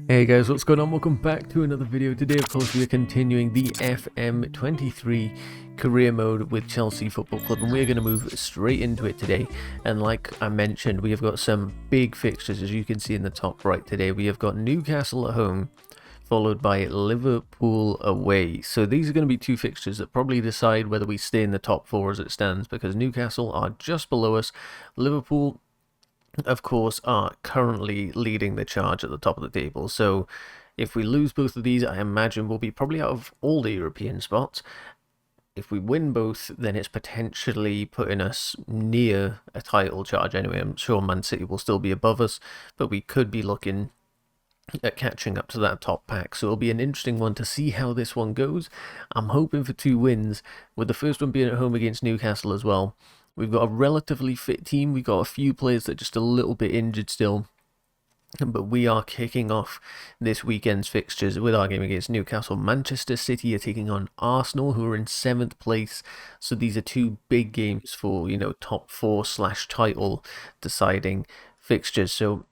Hey guys, what's going on? Welcome back to another video. Today, of course, we are continuing the FM23 career mode with Chelsea Football Club, and we're going to move straight into it today. And like I mentioned, we have got some big fixtures, as you can see in the top right today. We have got Newcastle at home, followed by Liverpool away. So these are going to be two fixtures that probably decide whether we stay in the top four as it stands, because Newcastle are just below us. Liverpool, of course, are currently leading the charge at the top of the table. So if we lose both of these, I imagine we'll be probably out of all the European spots. If we win both, then it's potentially putting us near a title charge anyway. I'm sure Man City will still be above us, but we could be looking at catching up to that top pack. So it'll be an interesting one to see how this one goes. I'm hoping for 2 wins, with the first one being at home against Newcastle as well. We've got a relatively fit team. We've got a few players that are just a little bit injured still. But we are kicking off this weekend's fixtures with our game against Newcastle. Manchester City are taking on Arsenal, who are in 7th place. So these are 2 big games for, top 4/title deciding fixtures. So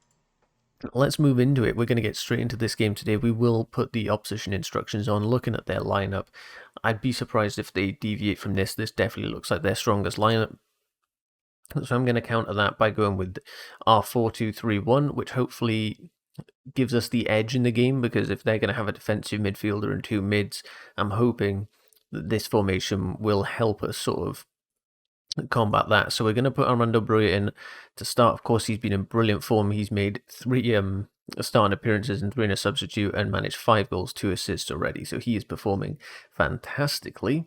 let's move into it. We're going to get straight into this game today. We will put the opposition instructions on, looking at their lineup. I'd be surprised if they deviate from this. This definitely looks like their strongest lineup. So I'm going to counter that by going with our 4-2-3-1, which hopefully gives us the edge in the game, because if they're going to have a defensive midfielder and 2 mids, I'm hoping that this formation will help us sort of combat that. So we're going to put Armando Broja in to start. Of course, he's been in brilliant form. He's made 3 starting appearances and 3 in a substitute and managed 5 goals, 2 assists already. So he is performing fantastically.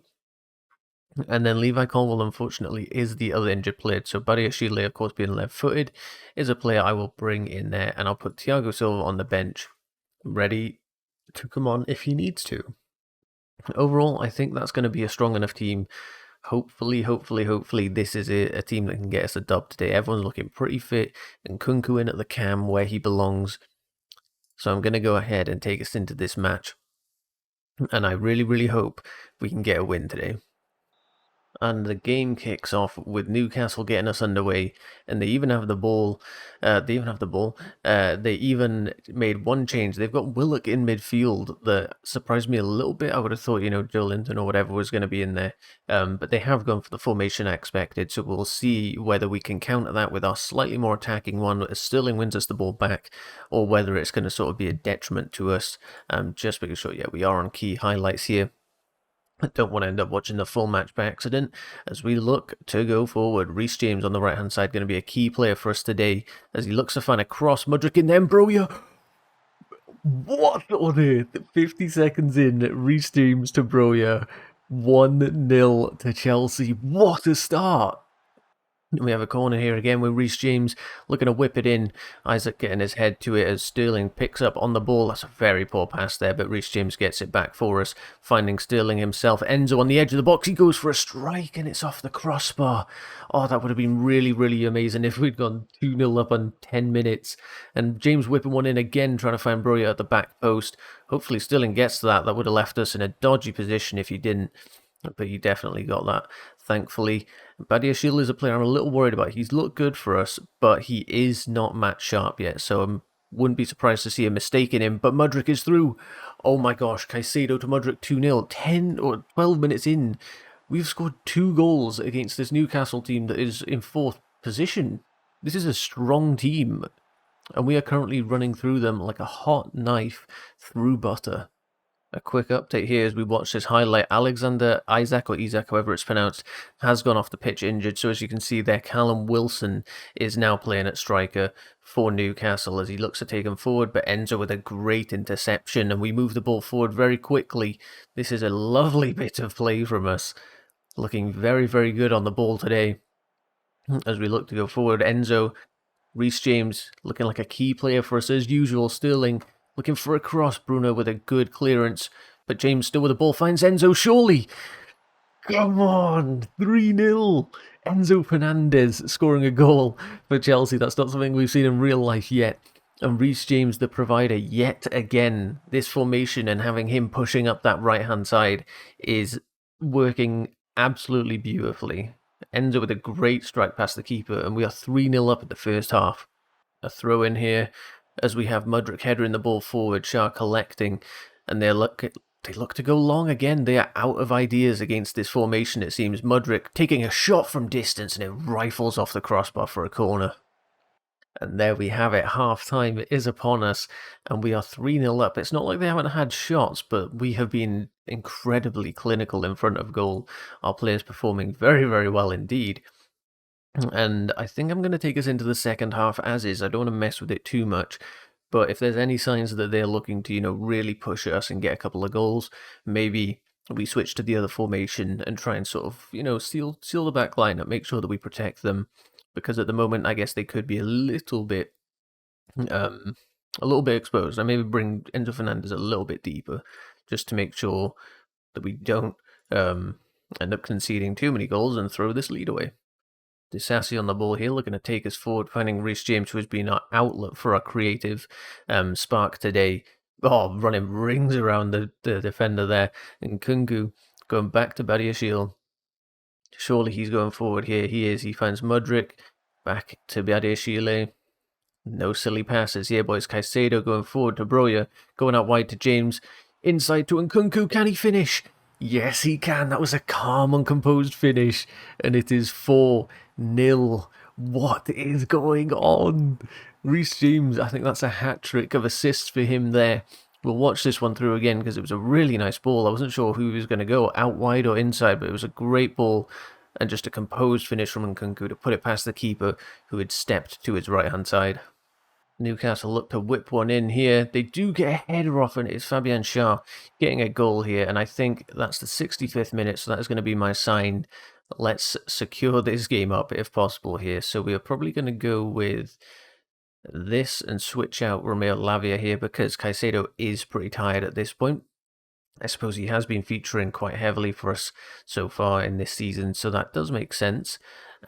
And then Levi Colwill, unfortunately, is the other injured player. So Badiashile, of course, being left-footed, is a player I will bring in there. And I'll put Thiago Silva on the bench, ready to come on if he needs to. Overall, I think that's going to be a strong enough team. Hopefully, this is a team that can get us a dub today. Everyone's looking pretty fit, and Kunku in at the cam where he belongs. So I'm going to go ahead and take us into this match. And I really hope we can get a win today. And the game kicks off with Newcastle getting us underway, and they even have the ball. They even made one change. They've got Willock in midfield that surprised me a little bit. I would have thought, Joe Linton or whatever was going to be in there. But they have gone for the formation I expected, so we'll see whether we can counter that with our slightly more attacking one as Sterling wins us the ball back, or whether it's going to sort of be a detriment to us. Just making sure, we are on key highlights here. I don't want to end up watching the full match by accident. As we look to go forward, Reece James on the right-hand side going to be a key player for us today as he looks to find a cross. Mudryk in there, Broja. What on earth? 50 seconds in, Reece James to Broja. 1-0 to Chelsea. What a start. We have a corner here again with Reece James looking to whip it in. Isaac getting his head to it as Sterling picks up on the ball. That's a very poor pass there, but Reece James gets it back for us, finding Sterling himself. Enzo on the edge of the box. He goes for a strike and it's off the crossbar. Oh, that would have been really amazing if we'd gone 2-0 up on 10 minutes. And James whipping one in again, trying to find Broja at the back post. Hopefully Sterling gets to that. That would have left us in a dodgy position if he didn't. But he definitely got that, thankfully. Badiashile is a player I'm a little worried about. He's looked good for us, but he is not match sharp yet, so I wouldn't be surprised to see a mistake in him. But Mudryk is through. Oh my gosh, Caicedo to Mudryk 2-0. 10 or 12 minutes in, we've scored 2 goals against this Newcastle team that is in 4th position. This is a strong team, and we are currently running through them like a hot knife through butter. A quick update here as we watch this highlight. Alexander Isaac, or Isaac, however it's pronounced, has gone off the pitch injured. So as you can see there, Callum Wilson is now playing at striker for Newcastle as he looks to take him forward. But Enzo with a great interception, and we move the ball forward very quickly. This is a lovely bit of play from us. Looking very good on the ball today as we look to go forward. Enzo, Reece James looking like a key player for us as usual. Sterling looking for a cross. Bruno with a good clearance. But James still with the ball. Finds Enzo, surely. Come on. 3-0. Enzo Fernandez scoring a goal for Chelsea. That's not something we've seen in real life yet. And Reece James, the provider, yet again. This formation and having him pushing up that right-hand side is working absolutely beautifully. Enzo with a great strike past the keeper. And we are 3-0 up at the first half. A throw in here as we have Mudryk headering the ball forward, Shah collecting, and they look to go long again. They are out of ideas against this formation, it seems. Mudryk taking a shot from distance, and it rifles off the crossbar for a corner. And there we have it, half-time is upon us, and we are 3-0 up. It's not like they haven't had shots, but we have been incredibly clinical in front of goal. Our players performing very, very well indeed. And I think I'm going to take us into the second half as is. I don't want to mess with it too much. But if there's any signs that they're looking to, really push us and get a couple of goals, maybe we switch to the other formation and try and sort of, seal the back line up, make sure that we protect them. Because at the moment, I guess they could be a little bit exposed. I maybe bring Enzo Fernandez a little bit deeper just to make sure that we don't end up conceding too many goals and throw this lead away. Disassi on the ball here, looking to take us forward, finding Reece James, who has been our outlet for our creative spark today. Oh, running rings around the defender there. And Kunku going back to Badiashile. Surely he's going forward here. He is. He finds Mudryk. Back to Badiashile. No silly passes here, boys. Caicedo going forward to Broja. Going out wide to James. Inside to Nkunku. Can he finish? Yes, he can. That was a calm and composed finish. And it is 4-0. What is going on? Reece James, I think that's a hat-trick of assists for him there. We'll watch this one through again because it was a really nice ball. I wasn't sure who he was going to go, out wide or inside, but it was a great ball and just a composed finish from Nkunku to put it past the keeper who had stepped to his right-hand side. Newcastle look to whip one in here. They do get a header off, and it's Fabian Schär getting a goal here. And I think that's the 65th minute, so that is going to be my sign. Let's secure this game up if possible here. So we are probably going to go with this and switch out Romeo Lavia here because Caicedo is pretty tired at this point. I suppose he has been featuring quite heavily for us so far in this season, so that does make sense.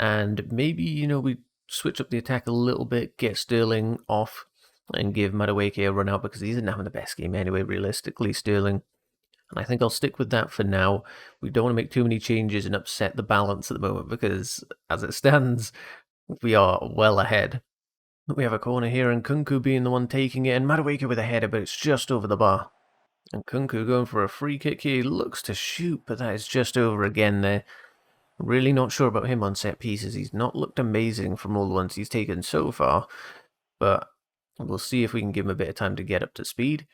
And maybe, we switch up the attack a little bit, get Sterling off, and give Madueke a run out because he isn't having the best game anyway, realistically, Sterling. And I think I'll stick with that for now. We don't want to make too many changes and upset the balance at the moment because, as it stands, we are well ahead. We have a corner here, and Kunku being the one taking it, and Madueke with a header, but it's just over the bar. And Kunku going for a free kick here. He looks to shoot, but that is just over again there. Really not sure about him on set pieces. He's not looked amazing from all the ones he's taken so far, but we'll see if we can give him a bit of time to get up to speed.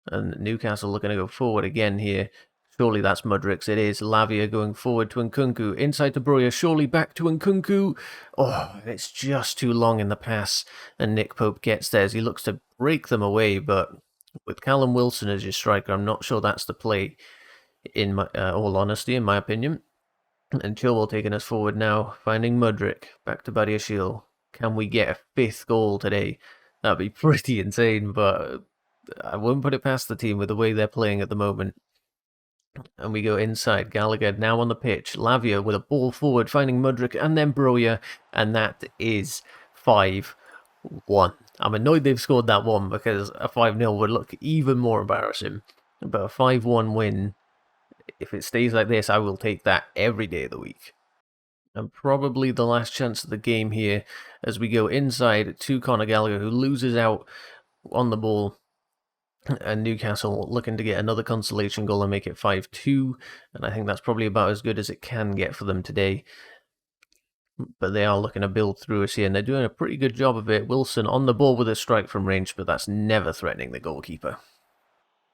And Newcastle looking to go forward again here. Surely that's Mudryk's. It is. Lavia going forward to Nkunku. Inside to Broja. Surely back to Nkunku. Oh, it's just too long in the pass. And Nick Pope gets there as he looks to break them away. But with Callum Wilson as your striker, I'm not sure that's the play, in my, all honesty, in my opinion. And Chilwell taking us forward now. Finding Mudryk. Back to Badiashile. Can we get a fifth goal today? That'd be pretty insane, but I wouldn't put it past the team with the way they're playing at the moment. And we go inside. Gallagher now on the pitch. Lavia with a ball forward, finding Mudryk and then Broja. And that is 5-1. I'm annoyed they've scored that one because a 5-0 would look even more embarrassing. But a 5-1 win, if it stays like this, I will take that every day of the week. And probably the last chance of the game here as we go inside to Conor Gallagher, who loses out on the ball. And Newcastle looking to get another consolation goal and make it 5-2. And I think that's probably about as good as it can get for them today. But they are looking to build through us here, and they're doing a pretty good job of it. Wilson on the ball with a strike from range, but that's never threatening the goalkeeper.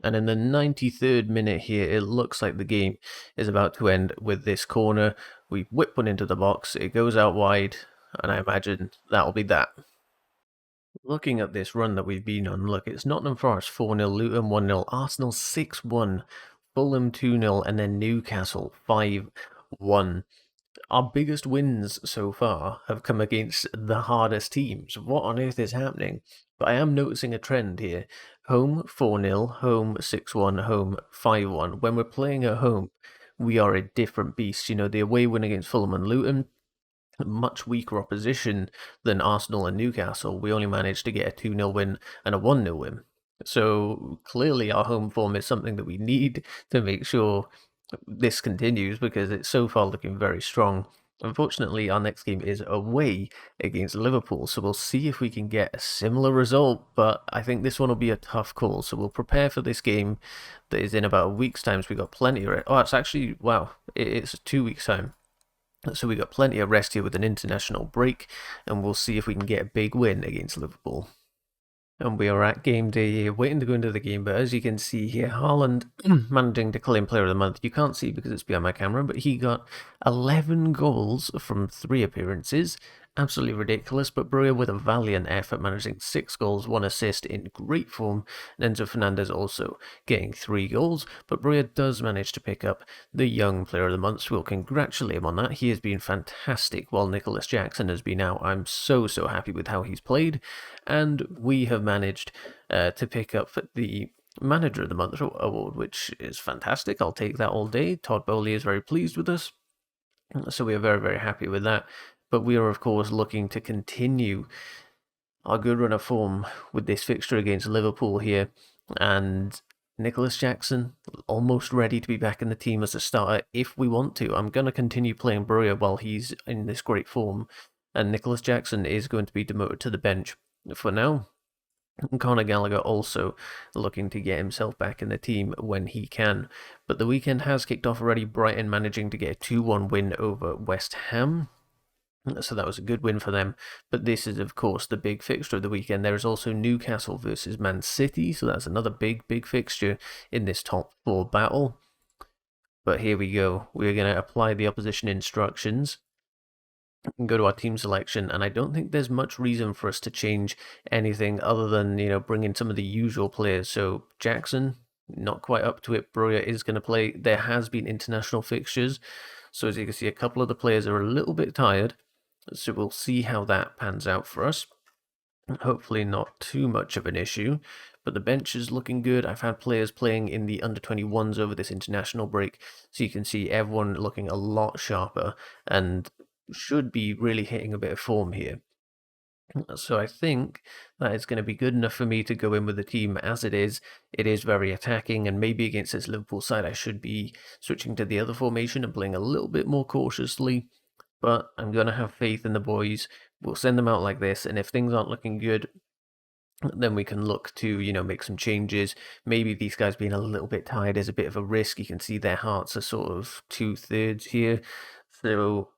And in the 93rd minute here, it looks like the game is about to end with this corner. We whip one into the box, it goes out wide, and I imagine that'll be that. Looking at this run that we've been on, look, it's Nottingham Forest 4-0, Luton 1-0, Arsenal 6-1, Fulham 2-0, and then Newcastle 5-1. Our biggest wins so far have come against the hardest teams. What on earth is happening? But I am noticing a trend here. Home 4-0, home 6-1, home 5-1. When we're playing at home, we are a different beast. The away win against Fulham and Luton, much weaker opposition than Arsenal and Newcastle. We only managed to get a 2-0 win and a 1-0 win. So clearly our home form is something that we need to make sure this continues because it's so far looking very strong. Unfortunately, our next game is away against Liverpool, so we'll see if we can get a similar result, but I think this one will be a tough call, so we'll prepare for this game that is in about a week's time, so we got plenty of it. Oh, it's actually, wow, it's 2 weeks' time. So we got plenty of rest here with an international break, and we'll see if we can get a big win against Liverpool. And we are at game day here, waiting to go into the game, but as you can see here, Haaland managing to claim Player of the Month. You can't see because it's behind my camera, but he got 11 goals from 3 appearances. Absolutely ridiculous, but Breuer with a valiant effort, managing 6 goals, 1 assist in great form. And Enzo Fernandez also getting 3 goals, but Breuer does manage to pick up the Young Player of the Month, so we'll congratulate him on that. He has been fantastic, while Nicholas Jackson has been out. I'm so happy with how he's played, and we have managed to pick up the Manager of the Month award, which is fantastic. I'll take that all day. Todd Bowley is very pleased with us, so we are very happy with that. But we are, of course, looking to continue our good run of form with this fixture against Liverpool here. And Nicholas Jackson, almost ready to be back in the team as a starter if we want to. I'm going to continue playing Breuer while he's in this great form. And Nicholas Jackson is going to be demoted to the bench for now. Conor Gallagher also looking to get himself back in the team when he can. But the weekend has kicked off already. Brighton managing to get a 2-1 win over West Ham. So that was a good win for them. But this is, of course, the big fixture of the weekend. There is also Newcastle versus Man City. So that's another big fixture in this top 4 battle. But here we go. We're going to apply the opposition instructions and go to our team selection, and I don't think there's much reason for us to change anything other than, bring in some of the usual players. So Jackson, not quite up to it. Breuer is going to play. There has been international fixtures, so as you can see, a couple of the players are a little bit tired, so we'll see how that pans out for us. Hopefully not too much of an issue, but the bench is looking good. I've had players playing in the under-21s over this international break, so you can see everyone looking a lot sharper and should be really hitting a bit of form here. So I think that is going to be good enough for me to go in with the team as it is. It is very attacking, and maybe against this Liverpool side I should be switching to the other formation and playing a little bit more cautiously. But I'm going to have faith in the boys. We'll send them out like this, and if things aren't looking good, then we can look to, make some changes. Maybe these guys being a little bit tired is a bit of a risk. You can see their hearts are sort of 2/3 here. So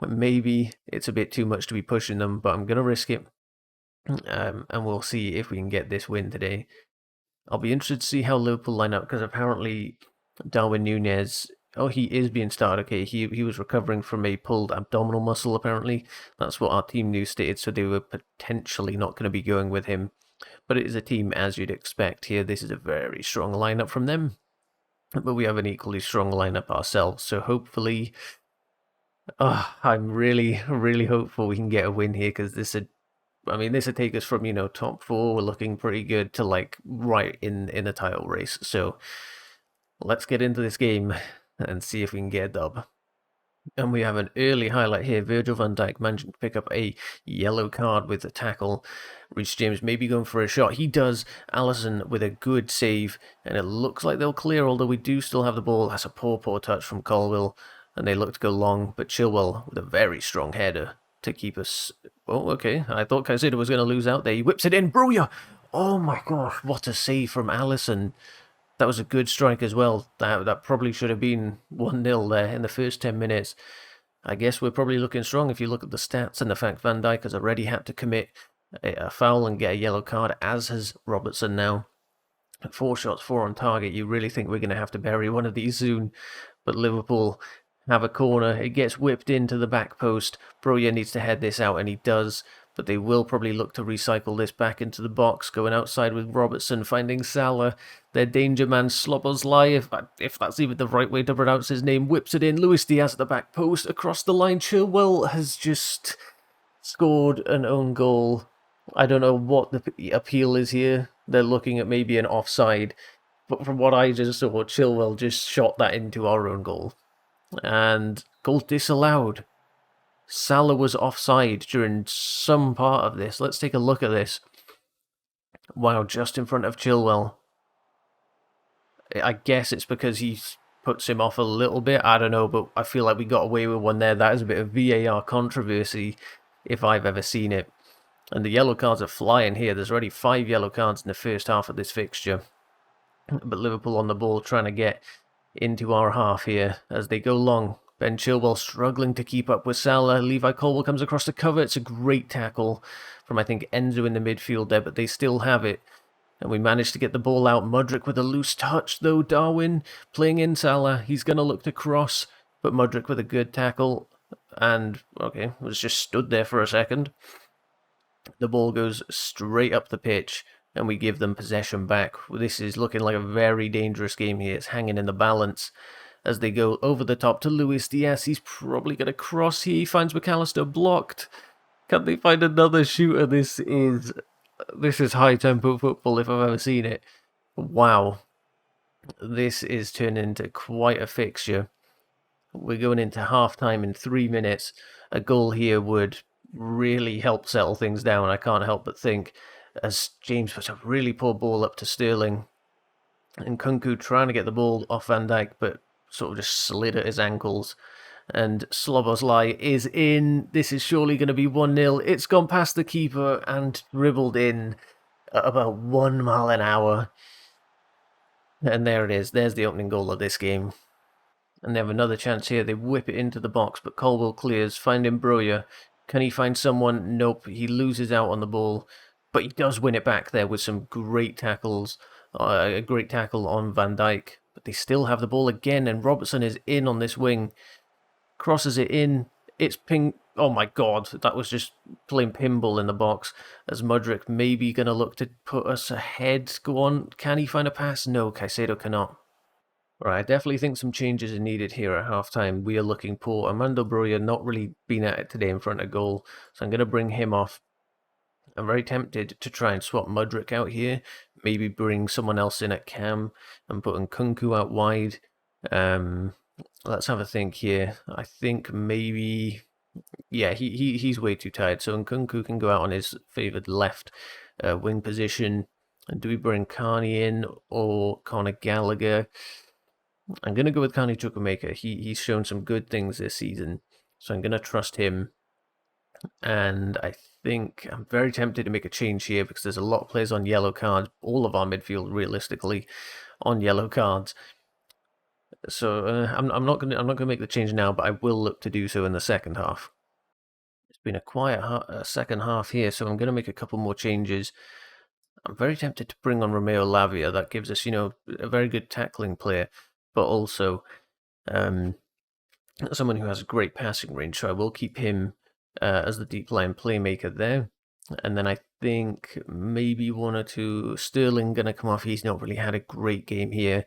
maybe it's a bit too much to be pushing them, but I'm going to risk it. And we'll see if we can get this win today. I'll be interested to see how Liverpool line up, because apparently Darwin Núñez, he is being started. Okay, he was recovering from a pulled abdominal muscle, apparently. That's what our team news stated, so they were potentially not going to be going with him. But it is a team as you'd expect here. This is a very strong lineup from them. But we have an equally strong lineup ourselves, so hopefully... I'm really hopeful we can get a win here, because this would take us from, top 4, we're looking pretty good, to like right in the title race. So let's get into this game and see if we can get a dub. And we have an early highlight here. Virgil van Dijk managing to pick up a yellow card with a tackle. Reece James maybe going for a shot. He does. Alisson with a good save, and it looks like they'll clear, although we do still have the ball. That's a poor touch from Colwill. And they look to go long, but Chilwell with a very strong header to keep us... Oh, okay. I thought Caicedo was going to lose out there. He whips it in. Breuer! Oh my gosh, what a save from Alisson. That was a good strike as well. That probably should have been 1-0 there in the first 10 minutes. I guess we're probably looking strong if you look at the stats and the fact Van Dijk has already had to commit a foul and get a yellow card, as has Robertson now. 4 shots, 4 on target. You really think we're going to have to bury one of these soon. But Liverpool have a corner. It gets whipped into the back post. Breuer needs to head this out, and he does. But they will probably look to recycle this back into the box, going outside with Robertson, finding Salah. Their danger man, Slobozlai, if that's even the right way to pronounce his name, whips it in. Luis Diaz at the back post, across the line. Chilwell has just scored an own goal. I don't know what the appeal is here. They're looking at maybe an offside. But from what I just saw, Chilwell just shot that into our own goal. And goal disallowed. Salah was offside during some part of this. Let's take a look at this. Wow, just in front of Chilwell. I guess it's because he's puts him off a little bit. I don't know, but I feel like we got away with one there. That is a bit of VAR controversy if I've ever seen it. And the yellow cards are flying here. There's already 5 yellow cards in the first half of this fixture. But Liverpool on the ball trying to get into our half here as they go long. Ben Chilwell struggling to keep up with Salah. Levi Colwill comes across the cover. It's a great tackle from, I think, Enzo in the midfield there, but they still have it. And we managed to get the ball out. Mudryk with a loose touch, though. Darwin playing in Salah. He's going to look to cross, but Mudryk with a good tackle. And, okay, was just stood there for a second. The ball goes straight up the pitch, and we give them possession back. This is looking like a very dangerous game here. It's hanging in the balance as they go over the top to Luis Diaz. He's probably going to cross here. He finds McAllister blocked. Can they find another shooter? This is high-tempo football if I've ever seen it. Wow. This is turning into quite a fixture. We're going into half-time in 3 minutes. A goal here would really help settle things down, I can't help but think, as James puts a really poor ball up to Sterling. And Nkunku trying to get the ball off Van Dijk, but sort of just slid at his ankles. And Szoboszlai is in. This is surely going to be 1-0. It's gone past the keeper and dribbled in at about 1 mile an hour. And there it is. There's the opening goal of this game. And they have another chance here. They whip it into the box, but Colwill clears, finding Broja. Can he find someone? Nope. He loses out on the ball, but he does win it back there with some great tackles. A great tackle on Van Dijk. But they still have the ball again, and Robertson is in on this wing. Crosses it in. It's ping. Oh my god, that was just playing pinball in the box. As Mudryk maybe going to look to put us ahead. Go on. Can he find a pass? No, Caicedo cannot. Right, I definitely think some changes are needed here at halftime. We are looking poor. Armando Broja not really been at it today in front of goal, so I'm going to bring him off. I'm very tempted to try and swap Mudryk out here. Maybe bring someone else in at cam and put Nkunku out wide. Let's have a think here. I think maybe... Yeah, he's way too tired, so Nkunku can go out on his favoured left wing position. And do we bring Carney in or Conor Gallagher? I'm going to go with Carney Chukwuemeka. He's shown some good things this season, so I'm going to trust him. And I think I'm very tempted to make a change here because there's a lot of players on yellow cards. All of our midfield, realistically, on yellow cards. So I'm not gonna make the change now, but I will look to do so in the second half. It's been a quiet second half here, so I'm going to make a couple more changes. I'm very tempted to bring on Romeo Lavia. That gives us, a very good tackling player, but also someone who has a great passing range. So I will keep him as the deep line playmaker there. And then I think maybe 1 or 2. Sterling going to come off. He's not really had a great game here.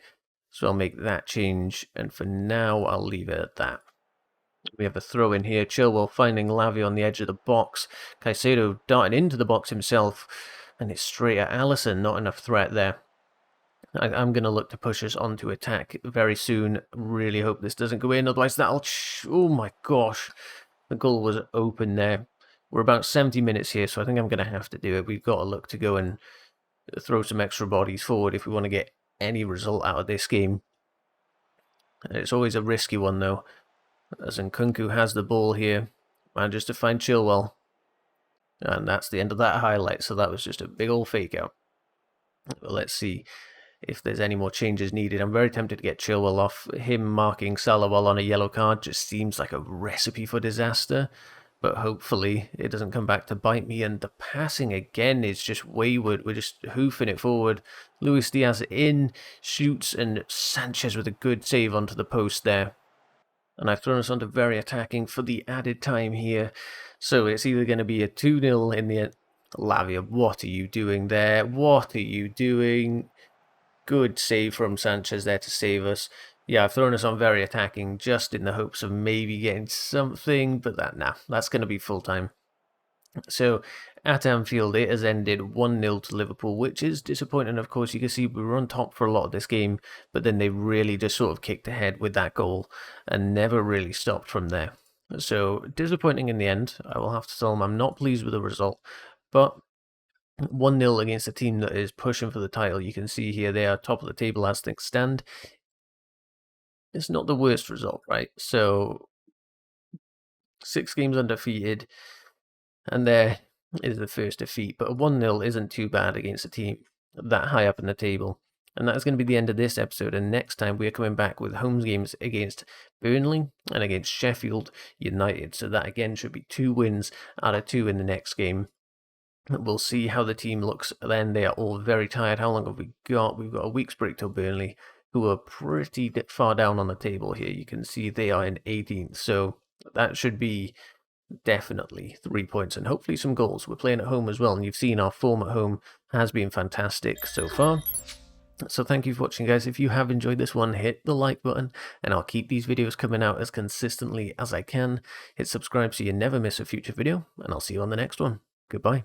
So I'll make that change. And for now, I'll leave it at that. We have a throw in here. Chilwell finding Lavia on the edge of the box. Caicedo darting into the box himself. And it's straight at Alisson. Not enough threat there. I'm going to look to push us onto attack very soon. Really hope this doesn't go in. Otherwise, that'll... Oh my gosh. The goal was open there. We're about 70 minutes here, so I think I'm going to have to do it. We've got to look to go and throw some extra bodies forward if we want to get any result out of this game. It's always a risky one, though, as Nkunku has the ball here. Manages to find Chilwell. And that's the end of that highlight, so that was just a big old fake out. But let's see if there's any more changes needed. I'm very tempted to get Chilwell off. Him marking Salah while on a yellow card just seems like a recipe for disaster. But hopefully it doesn't come back to bite me. And the passing again is just wayward. We're just hoofing it forward. Luis Diaz in, shoots, and Sanchez with a good save onto the post there. And I've thrown us onto very attacking for the added time here. So it's either going to be a 2-0 in the end. Lavia, what are you doing there? What are you doing? Good save from Sanchez there to save us. Yeah, I've thrown us on very attacking just in the hopes of maybe getting something, but that's going to be full-time. So, at Anfield, it has ended 1-0 to Liverpool, which is disappointing. Of course, you can see we were on top for a lot of this game, but then they really just sort of kicked ahead with that goal and never really stopped from there. So, disappointing in the end. I will have to tell them I'm not pleased with the result, but 1-0 against a team that is pushing for the title. You can see here they are top of the table as things stand. it's not the worst result, right? So 6 games undefeated, and there is the first defeat. But a 1-0 isn't too bad against a team that high up in the table. And that's going to be the end of this episode. And next time we are coming back with home games against Burnley and against Sheffield United. So that again should be 2 wins out of 2 in the next game. We'll see how the team looks then. They are all very tired. How long have we got? We've got a week's break till Burnley, who are pretty far down on the table here. You can see they are in 18th. So that should be definitely 3 points and hopefully some goals. We're playing at home as well, and you've seen our form at home has been fantastic so far. So thank you for watching, guys. If you have enjoyed this one, hit the like button, and I'll keep these videos coming out as consistently as I can. Hit subscribe so you never miss a future video, and I'll see you on the next one. Goodbye.